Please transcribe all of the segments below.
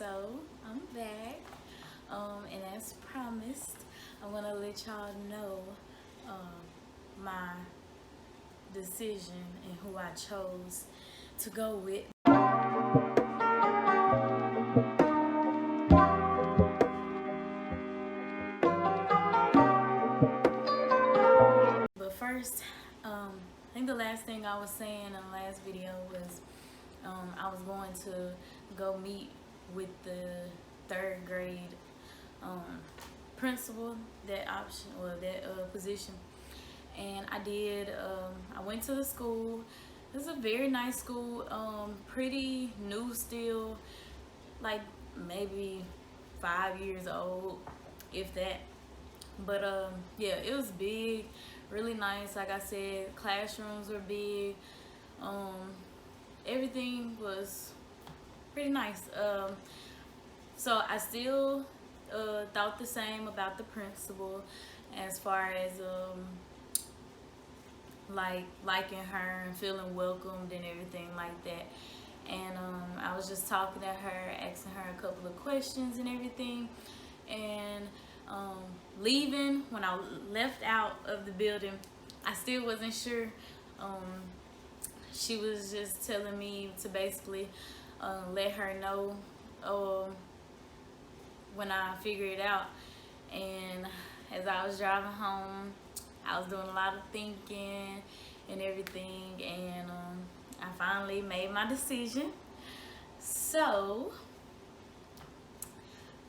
So I'm back, and as promised, I want to let y'all know my decision and who I chose to go with. But first, I think the last thing I was saying in the last video was I was going to go meet with the third grade principal, that option or that position, and I did. I went to the school. It's a very nice school, pretty new still, like maybe 5 years old, if that. But yeah, it was big, really nice. Like I said, classrooms were big. Um, Everything was pretty nice. So I still thought the same about the principal, as far as like liking her and feeling welcomed and everything like that. And I was just talking to her, asking her a couple of questions and everything. And leaving, when I left out of the building, I still wasn't sure. She was just telling me to basically let her know when I figure it out. And as I was driving home, I was doing a lot of thinking and everything, and I finally made my decision. So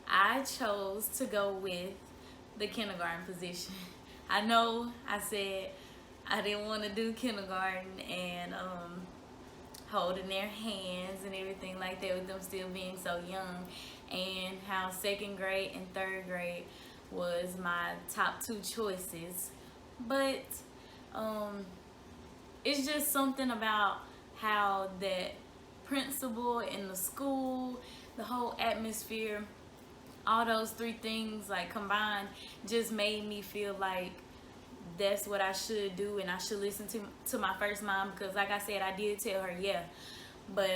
I chose to go with the kindergarten position. I know I said I didn't want to do kindergarten and holding their hands and everything like that, with them still being so young, and how second grade and third grade was my top two choices. But it's just something about how that principal in the school, the whole atmosphere, all those three things like combined just made me feel like that's what I should do, and I should listen to my first mom. Because like I said, I did tell her yeah, but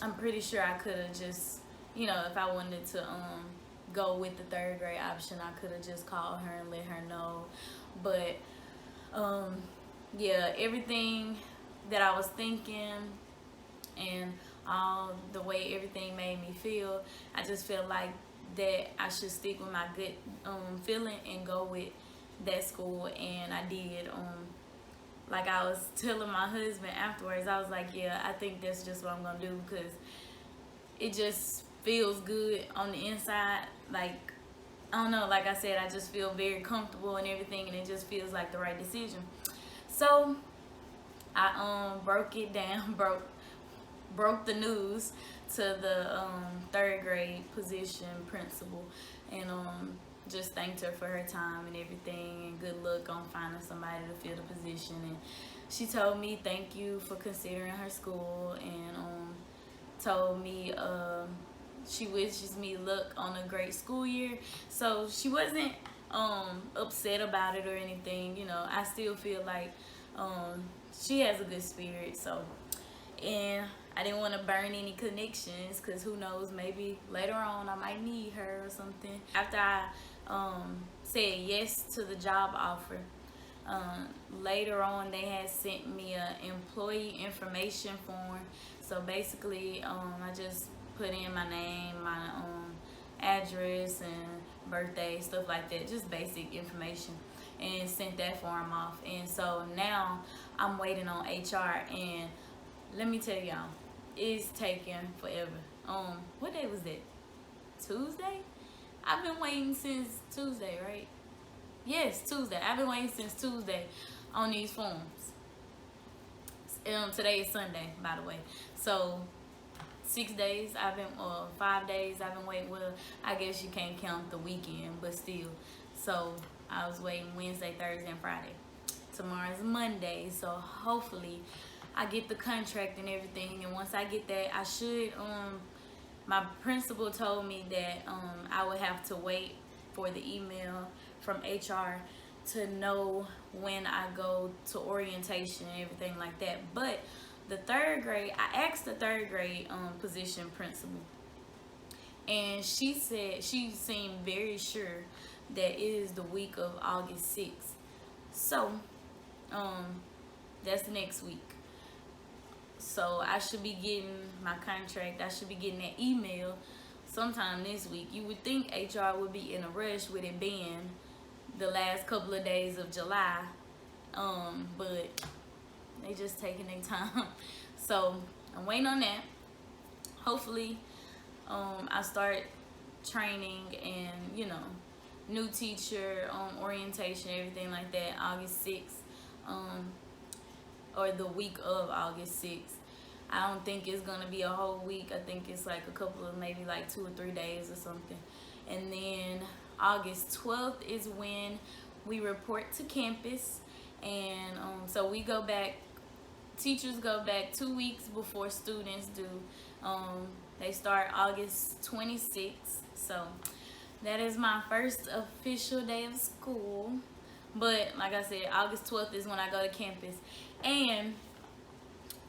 I'm pretty sure I could have just, if I wanted to go with the third grade option, I could have just called her and let her know. But yeah, everything that I was thinking and all the way everything made me feel, I just felt like that I should stick with my good feeling and go with that school. And I did. Like I was telling my husband afterwards, I was like, yeah, I think that's just what I'm gonna do, because it just feels good on the inside. Like, I don't know, like I said, I just feel very comfortable and everything, and it just feels like the right decision. So I broke it down, broke the news to the third grade position principal, and just thanked her for her time and everything, and good luck on finding somebody to fill the position. And she told me thank you for considering her school, and told me she wishes me luck on a great school year. So she wasn't upset about it or anything. I still feel like she has a good spirit. So, and I didn't want to burn any connections, because who knows, maybe later on I might need her or something. After I said yes to the job offer, later on they had sent me an employee information form. So basically I just put in my name, my address and birthday, stuff like that, just basic information, and sent that form off. And so now I'm waiting on HR, and let me tell y'all, it's taking forever. What day was that? Tuesday? I've been waiting since Tuesday, right? Yes, Tuesday. I've been waiting since Tuesday on these forms. Today is Sunday, by the way. So 6 days I've been, 5 days I've been waiting. Well, I guess you can't count the weekend, but still. So I was waiting Wednesday, Thursday, and Friday. Tomorrow's Monday, so hopefully I get the contract and everything. And once I get that, I should, my principal told me that I would have to wait for the email from HR to know when I go to orientation and everything like that. But the third grade, I asked the third grade position principal, and she said she seemed very sure that it is the week of August 6th. So, um, that's next week. So I should be getting my contract. I should be getting that email sometime this week. You would think HR would be in a rush with it being the last couple of days of July, but they just taking their time. So I'm waiting on that. Hopefully, I start training and new teacher, orientation, everything like that, August 6th, or the week of August 6th. I don't think it's gonna be a whole week. I think it's like a couple of maybe like 2 or 3 days or something. And then August 12th is when we report to campus, and so we go back. Teachers go back 2 weeks before students do. They start August 26th. So that is my first official day of school. But like I said, August 12th is when I go to campus. And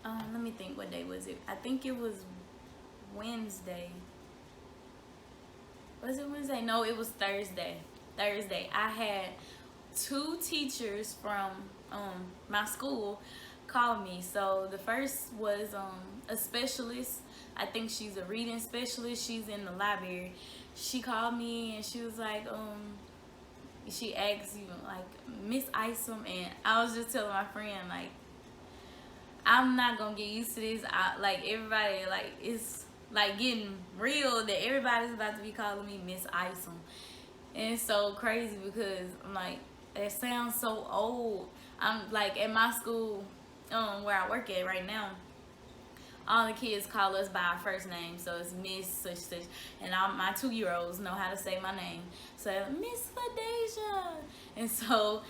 let me think, what day was it? I think it was Wednesday. Was it Wednesday? No, it was Thursday. I had 2 teachers from my school call me. So the first was a specialist. I think she's a reading specialist. She's in the library. She called me and she was like, she asked like, Miss Isom, and I was just telling my friend, like, I'm not gonna get used to this. Like, everybody, like, it's like getting real that everybody's about to be calling me Miss Isom. And it's so crazy because I'm like, it sounds so old. I'm like, at my school, where I work at right now, all the kids call us by our first name. So it's Miss such, and my 2-year-olds know how to say my name. So Miss Ladeja. And so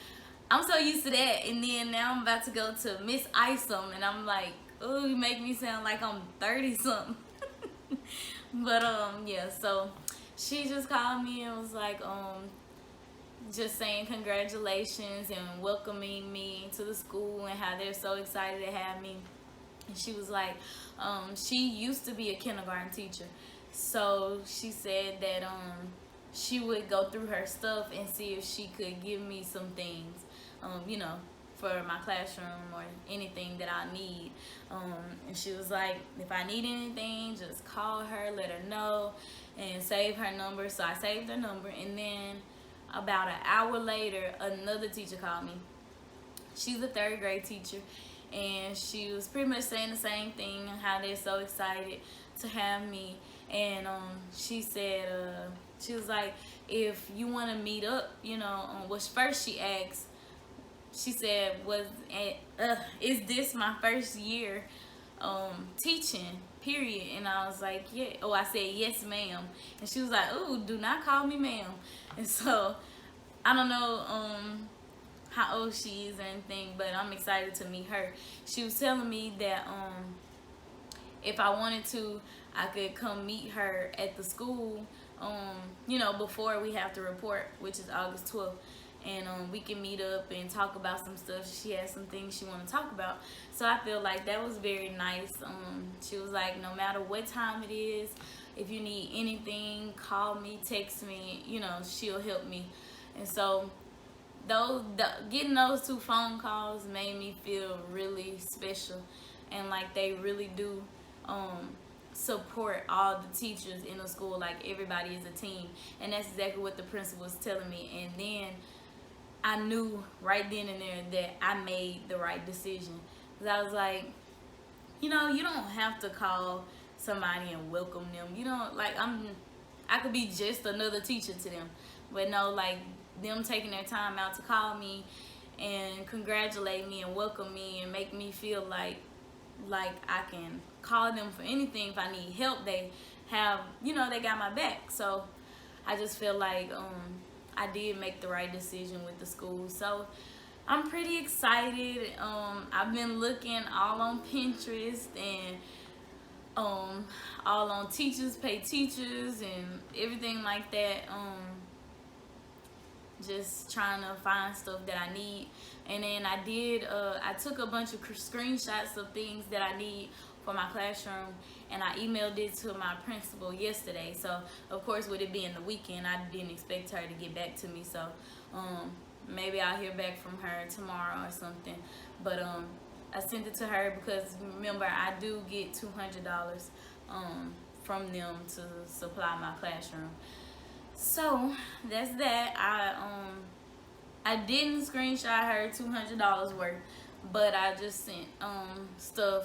I'm so used to that. And then now I'm about to go to Miss Isom, and I'm like, oh, you make me sound like I'm 30 something. But yeah, so she just called me and was like, just saying congratulations and welcoming me to the school and how they're so excited to have me. And she was like, she used to be a kindergarten teacher. So she said that she would go through her stuff and see if she could give me some things, for my classroom or anything that I need. And she was like, if I need anything, just call her, let her know, and save her number. So I saved her number, and then about an hour later, another teacher called me. She's a 3rd grade teacher, and she was pretty much saying the same thing, how they're so excited to have me. And she said, she was like, if you want to meet up, first she asked, she said, is this my first year teaching, period? And I was like, yeah. Oh, I said, yes, ma'am. And she was like, oh, do not call me ma'am. And so I don't know how old she is or anything, but I'm excited to meet her. She was telling me that if I wanted to, I could come meet her at the school, before we have to report, which is August 12th. And we can meet up and talk about some stuff. She has some things she want to talk about. So I feel like that was very nice. She was like, no matter what time it is, if you need anything, call me, text me, she'll help me. And so getting those 2 phone calls made me feel really special, and like they really do support all the teachers in the school. Like, everybody is a team, and that's exactly what the principal was telling me. And then I knew right then and there that I made the right decision, because I was like, you don't have to call somebody and welcome them. Like, I could be just another teacher to them, but no, like, them taking their time out to call me and congratulate me and welcome me and make me feel like I can call them for anything. If I need help, they have, they got my back. So I just feel like I did make the right decision with the school. So I'm pretty excited. I've been looking all on Pinterest and all on Teachers Pay Teachers and everything like that. Just trying to find stuff that I need. And then I took a bunch of screenshots of things that I need for my classroom, and I emailed it to my principal yesterday. So of course, with it being the weekend, I didn't expect her to get back to me. So maybe I'll hear back from her tomorrow or something. But I sent it to her because remember, I do get $200 from them to supply my classroom. So that's that. I didn't screenshot her $200 worth, but I just sent stuff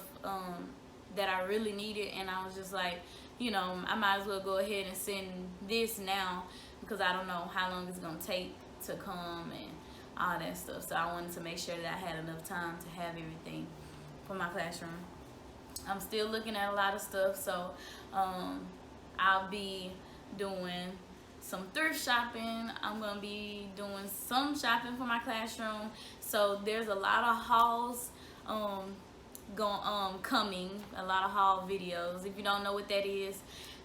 that I really needed, and I was just like, you know, I might as well go ahead and send this now because I don't know how long it's gonna take to come and all that stuff. So I wanted to make sure that I had enough time to have everything for my classroom. I'm still looking at a lot of stuff, so I'll be doing some thrift shopping. I'm gonna be doing some shopping for my classroom. So there's a lot of hauls coming, a lot of haul videos. If you don't know what that is,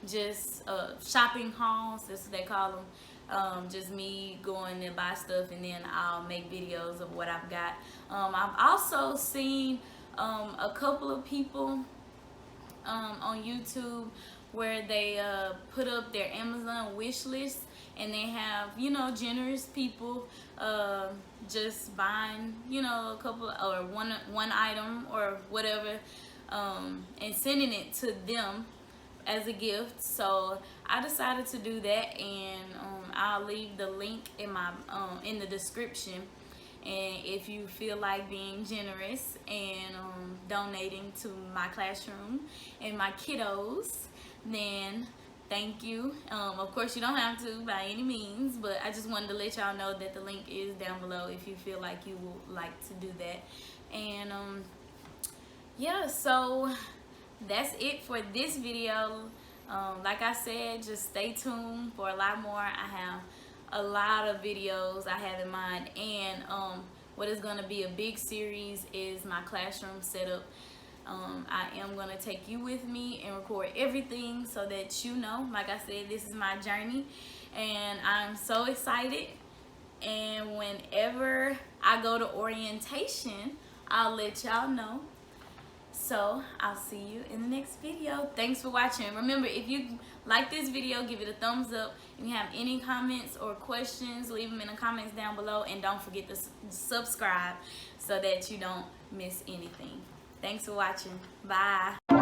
just shopping hauls, that's what they call them. Just me going and buy stuff, and then I'll make videos of what I've got. I've also seen a couple of people on YouTube where they put up their Amazon wish list, and they have, you know, generous people just buying, you know, a couple or one item or whatever, and sending it to them as a gift. So I decided to do that, and I'll leave the link in my in the description. And if you feel like being generous and donating to my classroom and my kiddos, then thank you. Of course, you don't have to by any means, but I just wanted to let y'all know that the link is down below if you feel like you would like to do that. And yeah, so that's it for this video. Like I said, just stay tuned for a lot more. I have a lot of videos I have in mind, and what is going to be a big series is my classroom setup. I am going to take you with me and record everything so that you know, like I said, this is my journey, and I'm so excited. And whenever I go to orientation, I'll let y'all know. So I'll see you in the next video. Thanks for watching. Remember, if you like this video, give it a thumbs up. If you have any comments or questions, leave them in the comments down below, and don't forget to subscribe so that you don't miss anything. Thanks for watching. Bye.